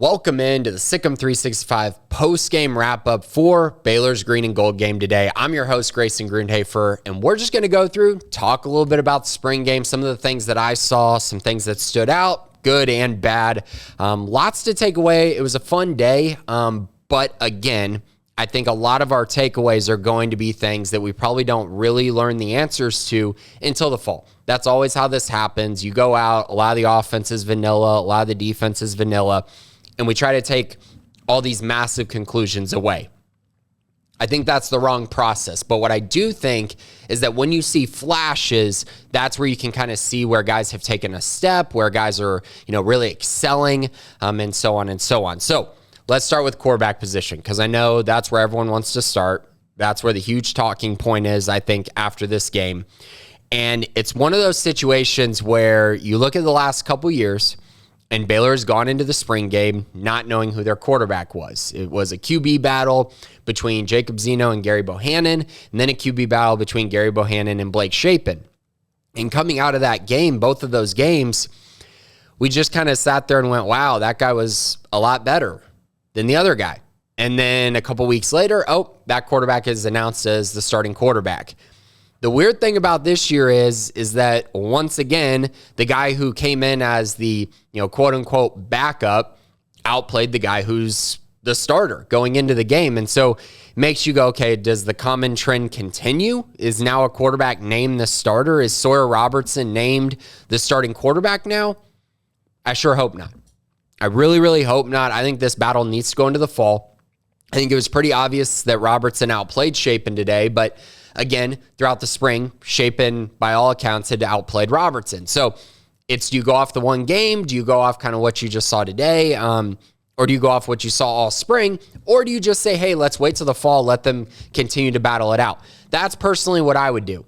Welcome into the Sic'Em 365 post-game wrap-up for Baylor's green and gold game today. I'm your host, Grayson Grundhoefer, and we're just going to go through, talk a little bit about the spring game, some of the things that I saw, some things that stood out, good and bad. Lots to take away. It was a fun day, but again, I think a lot of our takeaways are going to be things that we probably don't really learn the answers to until the fall. That's always how this happens. You go out, a lot of the offense is vanilla, a lot of the defense is vanilla, and we try to take all these massive conclusions away. I think that's the wrong process. But what I do think is that when you see flashes, that's where you can kind of see where guys have taken a step, where guys are, really excelling, and so on and so on. So let's start with quarterback position, because I know that's where everyone wants to start. That's where the huge talking point is, I think, after this game. And it's one of those situations where you look at the last couple years, and Baylor has gone into the spring game not knowing who their quarterback was. It was a QB battle between Jacob Zeno and Gary Bohannon, and then a QB battle between Gary Bohannon and Blake Shapen. And coming out of that game, both of those games, we just kind of sat there and went, wow, that guy was a lot better than the other guy. And then a couple weeks later, that quarterback is announced as the starting quarterback. The weird thing about this year is that once again, the guy who came in as the, quote unquote backup outplayed the guy who's the starter going into the game. And so it makes you go, okay, does the common trend continue? Is now a quarterback named the starter? Is Sawyer Robertson named the starting quarterback now? I sure hope not. I really, really hope not. I think this battle needs to go into the fall. I think it was pretty obvious that Robertson outplayed Shapen today, but again, throughout the spring, Shapen, by all accounts, had outplayed Robertson. So it's, do you go off the one game? Do you go off kind of what you just saw today? Or do you go off what you saw all spring? Or do you just say, hey, let's wait till the fall, let them continue to battle it out? That's personally what I would do.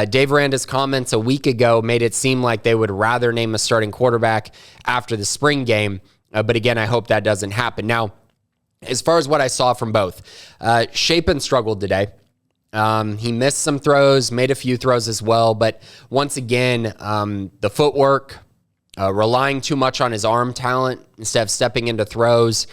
Dave Aranda's comments a week ago made it seem like they would rather name a starting quarterback after the spring game. But again, I hope that doesn't happen. Now, as far as what I saw from both, Shapen struggled today. He missed some throws, made a few throws as well. But once again, the footwork, relying too much on his arm talent instead of stepping into throws,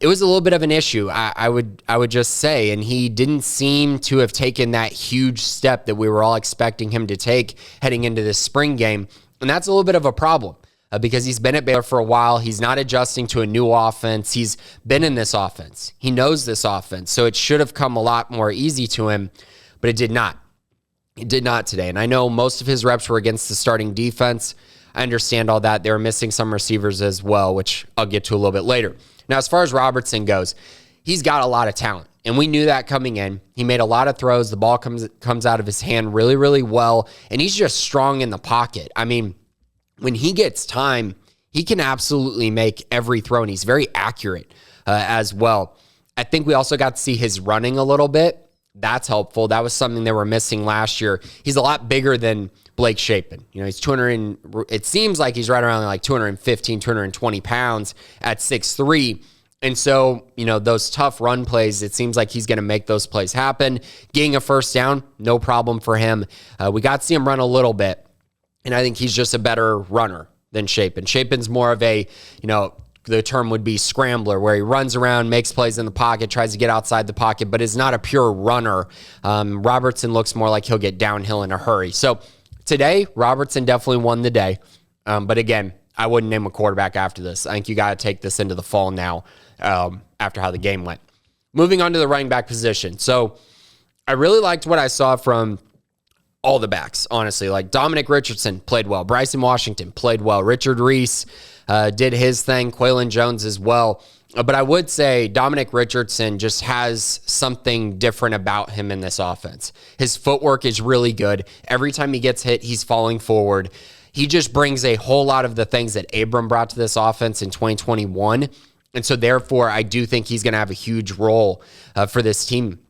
it was a little bit of an issue, I would just say. And he didn't seem to have taken that huge step that we were all expecting him to take heading into this spring game. And that's a little bit of a problem. Because he's been at Baylor for a while. He's not adjusting to a new offense. He's been in this offense. He knows this offense. So it should have come a lot more easy to him, but it did not. It did not today. And I know most of his reps were against the starting defense. I understand all that. They were missing some receivers as well, which I'll get to a little bit later. Now, as far as Robertson goes, he's got a lot of talent. And we knew that coming in. He made a lot of throws. The ball comes out of his hand really, really well. And he's just strong in the pocket. I mean, when he gets time, he can absolutely make every throw, and he's very accurate as well. I think we also got to see his running a little bit. That's helpful. That was something they were missing last year. He's a lot bigger than Blake Shapen. He's 200. It seems like he's right around like 215, 220 pounds at 6'3". And so, those tough run plays, it seems like he's going to make those plays happen. Getting a first down, no problem for him. We got to see him run a little bit. And I think he's just a better runner than Shapen. Shapen's more of a, the term would be scrambler, where he runs around, makes plays in the pocket, tries to get outside the pocket, but is not a pure runner. Robertson looks more like he'll get downhill in a hurry. So today, Robertson definitely won the day. But again, I wouldn't name a quarterback after this. I think you got to take this into the fall now after how the game went. Moving on to the running back position. So I really liked what I saw from all the backs, honestly. Like Dominic Richardson played well. Bryson Washington played well. Richard Reese did his thing. Quaylon Jones as well. But I would say Dominic Richardson just has something different about him in this offense. His footwork is really good. Every time he gets hit, he's falling forward. He just brings a whole lot of the things that Abram brought to this offense in 2021. And so therefore, I do think he's going to have a huge role for this team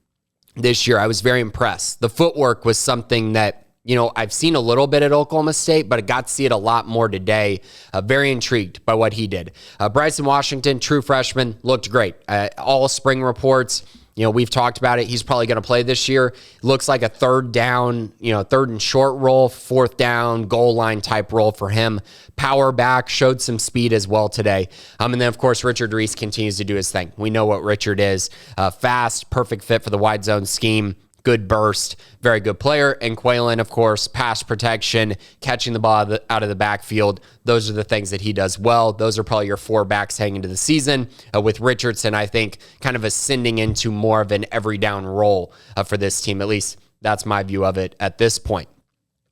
this year. I was very impressed. The footwork was something that, I've seen a little bit at Oklahoma State, but I got to see it a lot more today. Very intrigued by what he did. Bryson Washington, true freshman, looked great. All spring reports, We've talked about it. He's probably going to play this year. Looks like a third down, third and short role, fourth down, goal line type role for him. Power back, showed some speed as well today. And then, of course, Richard Reese continues to do his thing. We know what Richard is. Fast, perfect fit for the wide zone scheme. Good burst, very good player. And Quaylen, of course, pass protection, catching the ball out of the backfield. Those are the things that he does well. Those are probably your 4 backs heading into the season. With Richardson, I think, kind of ascending into more of an every down role for this team. At least that's my view of it at this point.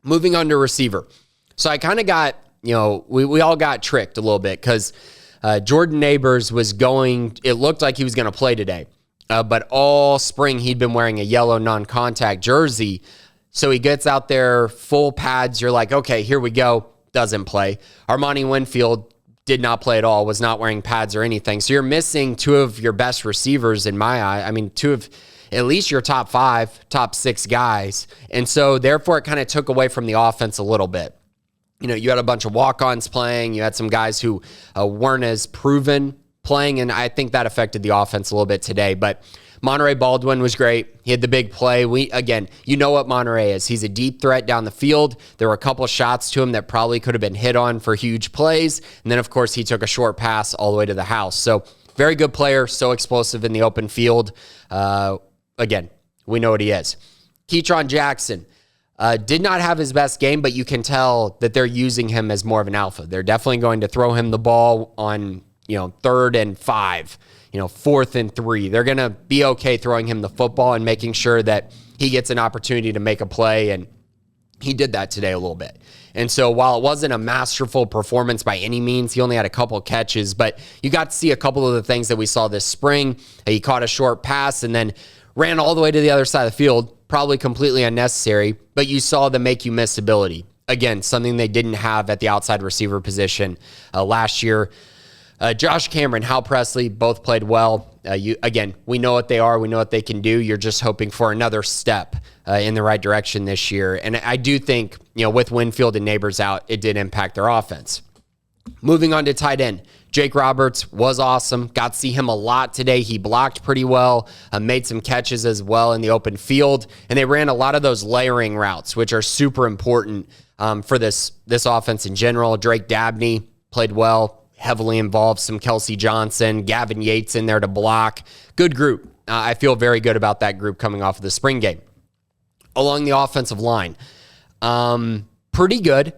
Moving on to receiver. So I kind of got, we all got tricked a little bit because Jordan Neighbors it looked like he was going to play today. But all spring, he'd been wearing a yellow non-contact jersey. So he gets out there, full pads. You're like, okay, here we go. Doesn't play. Armani Winfield did not play at all, was not wearing pads or anything. So you're missing 2 of your best receivers in my eye. I mean, 2 of at least your top 5, top 6 guys. And so therefore, it kind of took away from the offense a little bit. You had a bunch of walk-ons playing. You had some guys who weren't as proven playing, and I think that affected the offense a little bit today. But Monterey Baldwin was great. He had the big play. You know what Monterey is. He's a deep threat down the field. There were a couple shots to him that probably could have been hit on for huge plays. And then, of course, he took a short pass all the way to the house. So very good player, so explosive in the open field. Again, we know what he is. Keytron Jackson did not have his best game, but you can tell that they're using him as more of an alpha. They're definitely going to throw him the ball on 3rd and 5, 4th and 3. They're going to be okay throwing him the football and making sure that he gets an opportunity to make a play. And he did that today a little bit. And so while it wasn't a masterful performance by any means, he only had a couple catches, but you got to see a couple of the things that we saw this spring. He caught a short pass and then ran all the way to the other side of the field, probably completely unnecessary, but you saw the make you miss ability. Again, something they didn't have at the outside receiver position last year. Josh Cameron, Hal Presley, both played well. We know what they are. We know what they can do. You're just hoping for another step in the right direction this year. And I do think, with Winfield and Neighbors out, it did impact their offense. Moving on to tight end. Jake Roberts was awesome. Got to see him a lot today. He blocked pretty well, made some catches as well in the open field. And they ran a lot of those layering routes, which are super important for this offense in general. Drake Dabney played well. Heavily involved, some Kelsey Johnson, Gavin Yates in there to block. Good group. I feel very good about that group coming off of the spring game. Along the offensive line, pretty good.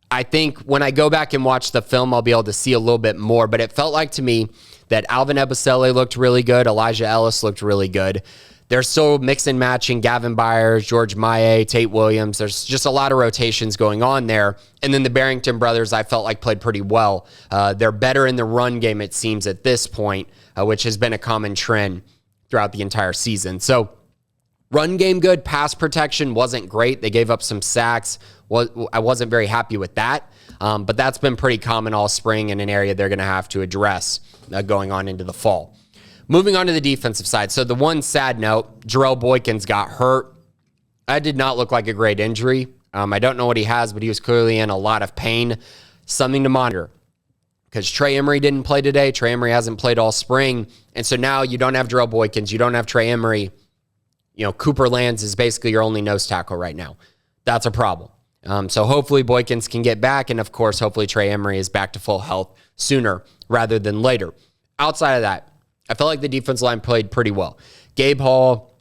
I think when I go back and watch the film, I'll be able to see a little bit more, but it felt like to me that Alvin Ebisele looked really good. Elijah Ellis looked really good. They're still mix and matching Gavin Byers, George Maye, Tate Williams. There's just a lot of rotations going on there. And then the Barrington brothers, I felt like played pretty well. They're better in the run game, it seems, at this point, which has been a common trend throughout the entire season. So run game good. Pass protection wasn't great. They gave up some sacks. I wasn't very happy with that. But that's been pretty common all spring and an area they're going to have to address going on into the fall. Moving on to the defensive side. So the one sad note, Jarrell Boykins got hurt. That did not look like a great injury. I don't know what he has, but he was clearly in a lot of pain. Something to monitor. Because Trey Emery didn't play today. Trey Emery hasn't played all spring. And so now you don't have Jarrell Boykins. You don't have Trey Emery. Cooper Lands is basically your only nose tackle right now. That's a problem. So hopefully Boykins can get back. And of course, hopefully Trey Emery is back to full health sooner rather than later. Outside of that, I felt like the defensive line played pretty well. Gabe Hall,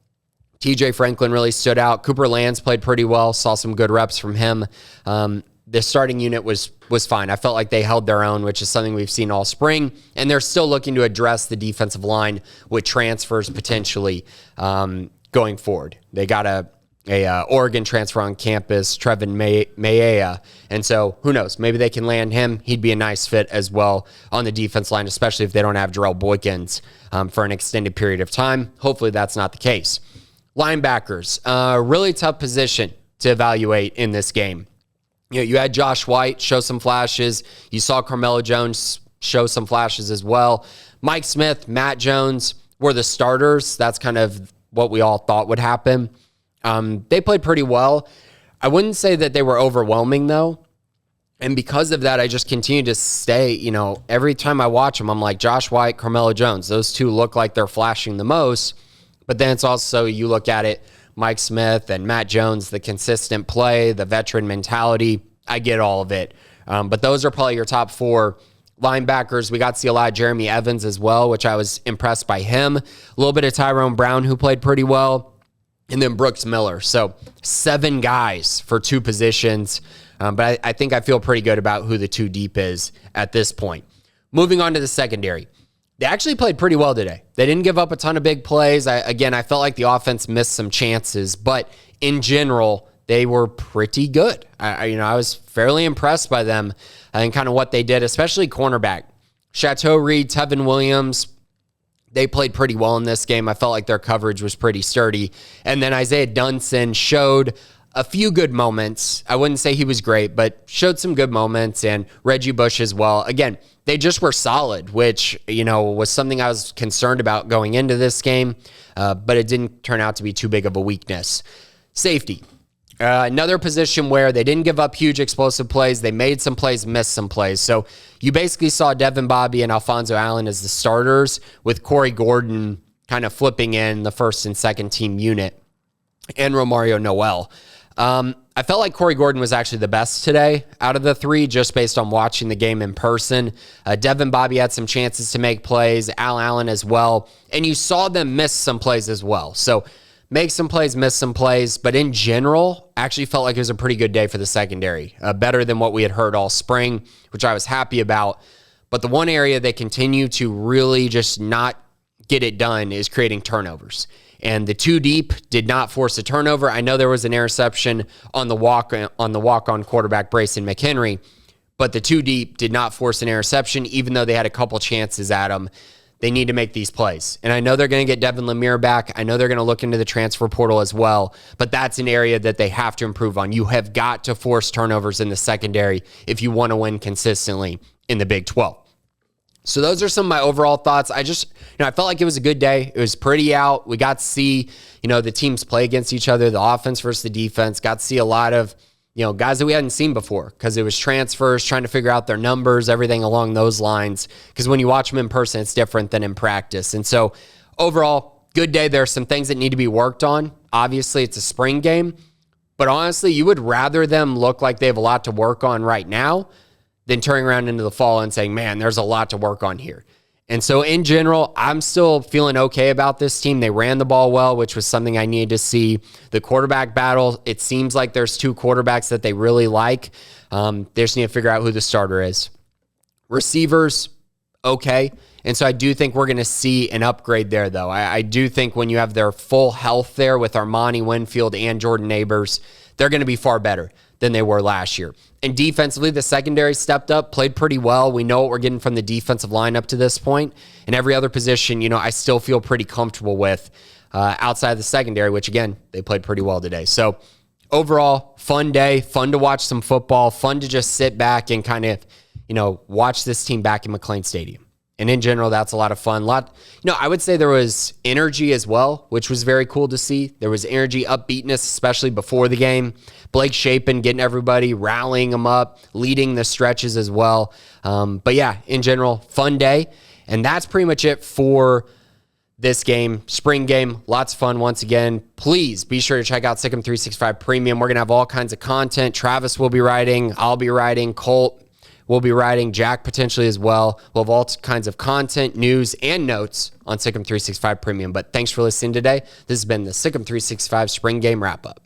TJ Franklin really stood out. Cooper Lands played pretty well. Saw some good reps from him. The starting unit was fine. I felt like they held their own, which is something we've seen all spring. And they're still looking to address the defensive line with transfers potentially going forward. They got a Oregon transfer on campus, Trevin Mayea. And so who knows? Maybe they can land him. He'd be a nice fit as well on the defense line, especially if they don't have Jarrell Boykins for an extended period of time. Hopefully that's not the case. Linebackers, really tough position to evaluate in this game. You had Josh White show some flashes. You saw Carmelo Jones show some flashes as well. Mike Smith, Matt Jones were the starters. That's kind of what we all thought would happen. They played pretty well. I wouldn't say that they were overwhelming, though. And because of that, I just continue to stay, every time I watch them, I'm like, Josh White, Carmelo Jones, those two look like they're flashing the most. But then it's also, you look at it, Mike Smith and Matt Jones, the consistent play, the veteran mentality. I get all of it. But those are probably your top 4 linebackers. We got to see a lot of Jeremy Evans as well, which I was impressed by him. A little bit of Tyrone Brown, who played pretty well. And then Brooks Miller. So 7 guys for 2 positions. But I think I feel pretty good about who the 2 deep is at this point. Moving on to the secondary. They actually played pretty well today. They didn't give up a ton of big plays. I felt like the offense missed some chances, but in general, they were pretty good. I was fairly impressed by them and kind of what they did, especially cornerback. Chateau Reed, Tevin Williams, they played pretty well in this game. I felt like their coverage was pretty sturdy. And then Isaiah Dunson showed a few good moments. I wouldn't say he was great, but showed some good moments, and Reggie Bush as well. Again, they just were solid, which, was something I was concerned about going into this game, but it didn't turn out to be too big of a weakness. Safety. Another position where they didn't give up huge explosive plays. They made some plays, missed some plays. So you basically saw Devin Bobby and Alfonso Allen as the starters, with Corey Gordon kind of flipping in the first and second team unit, and Romario Noel. I felt like Corey Gordon was actually the best today out of the 3, just based on watching the game in person. Devin Bobby had some chances to make plays, Al Allen as well, and you saw them miss some plays as well. So make some plays, miss some plays, but in general, actually felt like it was a pretty good day for the secondary. Better than what we had heard all spring, which I was happy about. But the one area they continue to really just not get it done is creating turnovers. And the 2 deep did not force a turnover. I know there was an interception on the walk-on quarterback, Grayson McHenry, but the 2 deep did not force an interception, even though they had a couple chances at them. They need to make these plays. And I know they're going to get Devin Lemire back. I know they're going to look into the transfer portal as well, but that's an area that they have to improve on. You have got to force turnovers in the secondary if you want to win consistently in the Big 12. So those are some of my overall thoughts. I felt like it was a good day. It was pretty out. We got to see, the teams play against each other, the offense versus the defense. Got to see a lot of, guys that we hadn't seen before, because it was transfers, trying to figure out their numbers, everything along those lines. Because when you watch them in person, it's different than in practice. And so overall, good day. There are some things that need to be worked on. Obviously, it's a spring game. But honestly, you would rather them look like they have a lot to work on right now than turning around into the fall and saying, man, there's a lot to work on here. And so in general, I'm still feeling okay about this team. They ran the ball well, which was something I needed to see. The quarterback battle, it seems like there's 2 quarterbacks that they really like. They just need to figure out who the starter is. Receivers, okay. And so I do think we're going to see an upgrade there, though. I do think when you have their full health there with Armani Winfield and Jordan Neighbors, they're going to be far better than they were last year. And defensively, the secondary stepped up, played pretty well. We know what we're getting from the defensive line up to this point. And every other position, I still feel pretty comfortable with outside of the secondary, which, again, they played pretty well today. So overall, fun day, fun to watch some football, fun to just sit back and kind of, watch this team back in McLean Stadium. And in general, that's a lot of fun. I would say there was energy as well, which was very cool to see. There was energy, upbeatness, especially before the game. Blake Shapen getting everybody, rallying them up, leading the stretches as well. But yeah, in general, fun day. And that's pretty much it for this game, spring game. Lots of fun once again. Please be sure to check out Sic'Em 365 Premium. We're going to have all kinds of content. Travis will be writing. I'll be writing. Colt will be writing. Jack potentially as well. We'll have all kinds of content, news, and notes on Sic'Em 365 Premium. But thanks for listening today. This has been the Sic'Em 365 Spring Game Wrap-Up.